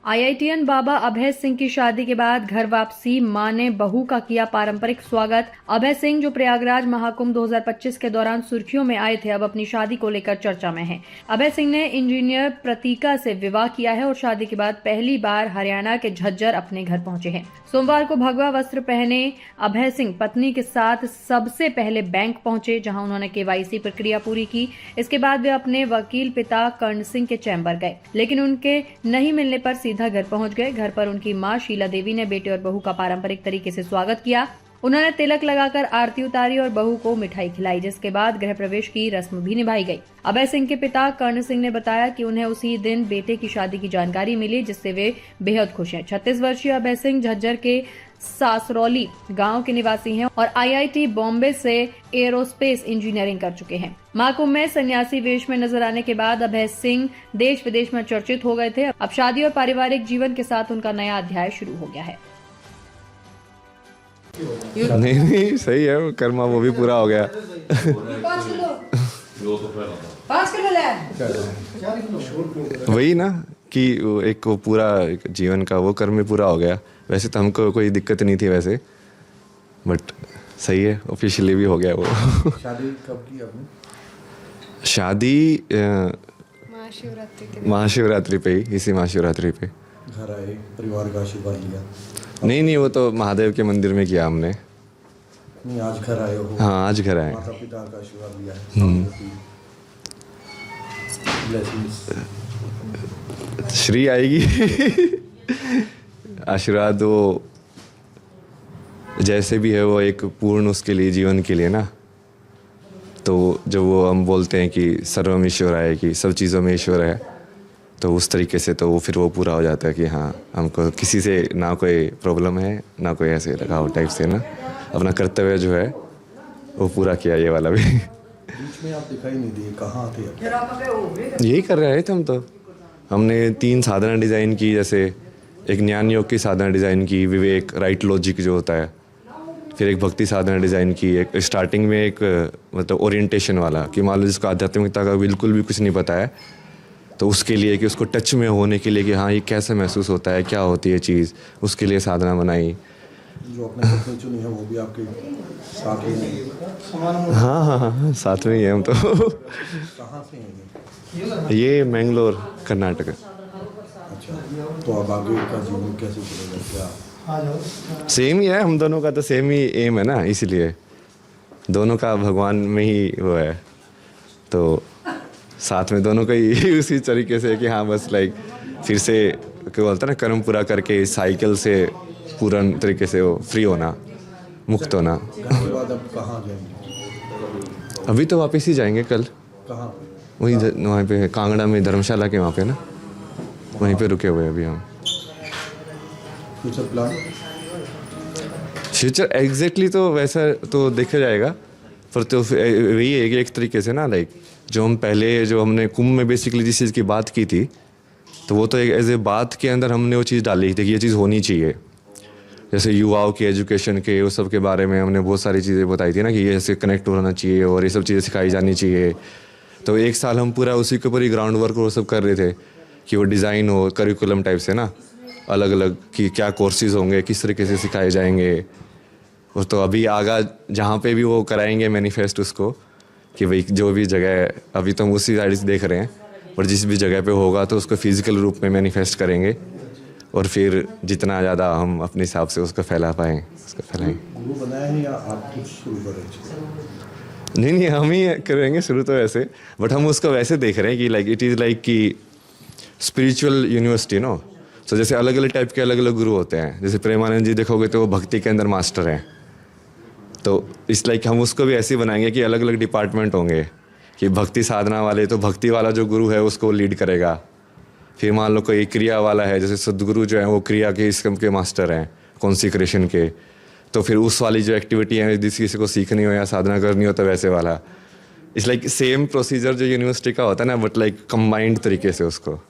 IITian बाबा अभय सिंह की शादी के बाद घर वापसी, मां ने बहू का किया पारंपरिक स्वागत। अभय सिंह जो प्रयागराज महाकुंभ 2025 के दौरान सुर्खियों में आए थे, अब अपनी शादी को लेकर चर्चा में हैं। अभय सिंह ने इंजीनियर प्रतीका से विवाह किया है और शादी के बाद पहली बार हरियाणा के झज्जर अपने घर पहुंचे हैं। सोमवार को भगवा वस्त्र पहने अभय सिंह पत्नी के साथ सबसे पहले बैंक पहुंचे, जहां उन्होंने केवाईसी प्रक्रिया पूरी की। इसके बाद वे अपने वकील पिता कर्ण सिंह के चैम्बर गए, लेकिन उनके नहीं मिलने पर सीधा घर पहुंच गए। घर पर उनकी मां शीला देवी ने बेटे और बहू का पारंपरिक तरीके से स्वागत किया। उन्होंने तिलक लगाकर आरती उतारी और बहू को मिठाई खिलाई, जिसके बाद गृह प्रवेश की रस्म भी निभाई गई। अभय सिंह के पिता कर्ण सिंह ने बताया कि उन्हें उसी दिन बेटे की शादी की जानकारी मिली, जिससे वे बेहद खुश हैं। 36 वर्षीय अभय सिंह झज्जर के सासरौली गांव के निवासी हैं और आईआईटी बॉम्बे से एरोस्पेस इंजीनियरिंग कर चुके हैं। महाकुंभ में सन्यासी वेश में नजर आने के बाद अभय सिंह देश विदेश में चर्चित हो गए थे। अब शादी और पारिवारिक जीवन के साथ उनका नया अध्याय शुरू हो गया है। नहीं सही है, कर्मा वो भी पूरा हो गया। 5 किलो ले। वही ना कि एक वो पूरा एक जीवन का वो कर्म भी पूरा हो गया। वैसे तो हमको कोई दिक्कत नहीं थी वैसे, बट सही है, ऑफिशियली भी हो गया वो। शादी कब की आपने? शादी महाशिवरात्रि पे ही, इसी महाशिवरात्रि पे घर आए, परिवार का आशीर्वाद लिया? नहीं, वो तो महादेव के मंदिर में किया हमने। नहीं, आज घर आए हो? हाँ, आज घर आए। माता पिता का आशीर्वाद लिया है। श्री आएगी। आशीर्वाद वो जैसे भी है वो एक पूर्ण उसके लिए, जीवन के लिए ना। तो जब वो हम बोलते हैं कि सर्वम ईश्वराय, कि सब चीज़ों में ईश्वर है, तो उस तरीके से तो वो फिर वो पूरा हो जाता है कि हाँ, हमको किसी से ना कोई प्रॉब्लम है, ना कोई ऐसे लगाव टाइप से ना। अपना कर्तव्य जो है वो पूरा किया, ये वाला भी। बीच में आप दिखाई नहीं दिए, कहाँ थे आप? यही कर रहे थे हम तो। हमने 3 साधना डिज़ाइन की, जैसे एक ज्ञान योग की साधना डिज़ाइन की, विवेक राइट लॉजिक जो होता है, फिर एक भक्ति साधना डिज़ाइन की। एक स्टार्टिंग में एक मतलब ओरिएंटेशन वाला, कि मान लो जिसको आध्यात्मिकता का बिल्कुल भी कुछ नहीं पता है, तो उसके लिए कि उसको टच में होने के लिए कि हाँ ये कैसे महसूस होता है, क्या होती है चीज़, उसके लिए साधना बनाई। जो अपने पत्नी चुनी है वो भी आपके साथ ही नहीं? हाँ, साथ में ही है हम तो। कहाँ से हैं ये मैंगलोर, कर्नाटक। अच्छा, तो अब आगे का जीवन कैसे चलेगा? क्या सेम ही है, हम दोनों का तो सेम ही एम है ना, इसलिए दोनों का भगवान में ही वो है, तो साथ में दोनों का ही उसी तरीके से कि हाँ बस लाइक फिर से क्या बोलता है ना, कर्म पूरा करके साइकिल से पूर्ण तरीके से वो फ्री होना, मुक्त होना। घर के बाद अब कहाँ जाएंगे? अभी तो वापस ही जाएंगे कल, कहाँ पे? वहीं वहाँ पे कांगड़ा में धर्मशाला के वहाँ पे ना, वहीं पे रुके हुए अभी हम। Future plan? फ्यूचर एग्जैक्टली तो वैसा तो देखा जाएगा, पर तो वही है कि एक तरीके से ना, लाइक जो हम पहले जो हमने कुंभ में बेसिकली जिस चीज़ की बात की थी, तो वो तो एक एज ए बात के अंदर हमने वो चीज़ डाली थी कि ये चीज़ होनी चाहिए। जैसे युवाओं के एजुकेशन के उस सब के बारे में हमने बहुत सारी चीज़ें बताई थी ना, कि ये ऐसे कनेक्ट होना चाहिए और ये सब चीज़ें सिखाई जानी चाहिए। तो 1 साल हम पूरा उसी के ऊपर ही ग्राउंड वर्क वो सब कर रहे थे कि वो डिज़ाइन हो, करिकुलम टाइप से ना, अलग अलग कि क्या कोर्सेज होंगे, किस तरीके से सिखाए जाएंगे। और तो अभी आगा जहाँ पे भी वो कराएंगे मैनिफेस्ट उसको, कि भाई जो भी जगह है, अभी तो हम उसी साइड से देख रहे हैं, और जिस भी जगह पे होगा तो उसको फिजिकल रूप में मैनिफेस्ट करेंगे, और फिर जितना ज़्यादा हम अपने हिसाब से उसको फैला पाएँ उसको फैलाएँ। गुरु बनाया है या आप कुछ शुरू करें? नहीं, हम ही करेंगे शुरू तो वैसे, बट हम उसको वैसे देख रहे हैं कि लाइक इट इज़ लाइक कि स्पिरिचुअल यूनिवर्सिटी नो। सो जैसे अलग अलग टाइप के अलग अलग गुरु होते हैं, जैसे प्रेमानंद जी देखोगे तो वो भक्ति के अंदर मास्टर हैं, तो इस लाइक हम उसको भी ऐसे ही बनाएंगे कि अलग अलग डिपार्टमेंट होंगे, कि भक्ति साधना वाले तो भक्ति वाला जो गुरु है उसको लीड करेगा। फिर मान लो कोई क्रिया वाला है, जैसे सदगुरु जो है वो क्रिया के इसकम के मास्टर हैं, कॉन्सिक्रेशन के, तो फिर उस वाली जो एक्टिविटी है जिस किसी को सीखनी हो या साधना करनी हो तो वैसे वाला। इट्स लाइक सेम प्रोसीजर जो यूनिवर्सिटी का होता है ना, बट लाइक कंबाइंड तरीके से उसको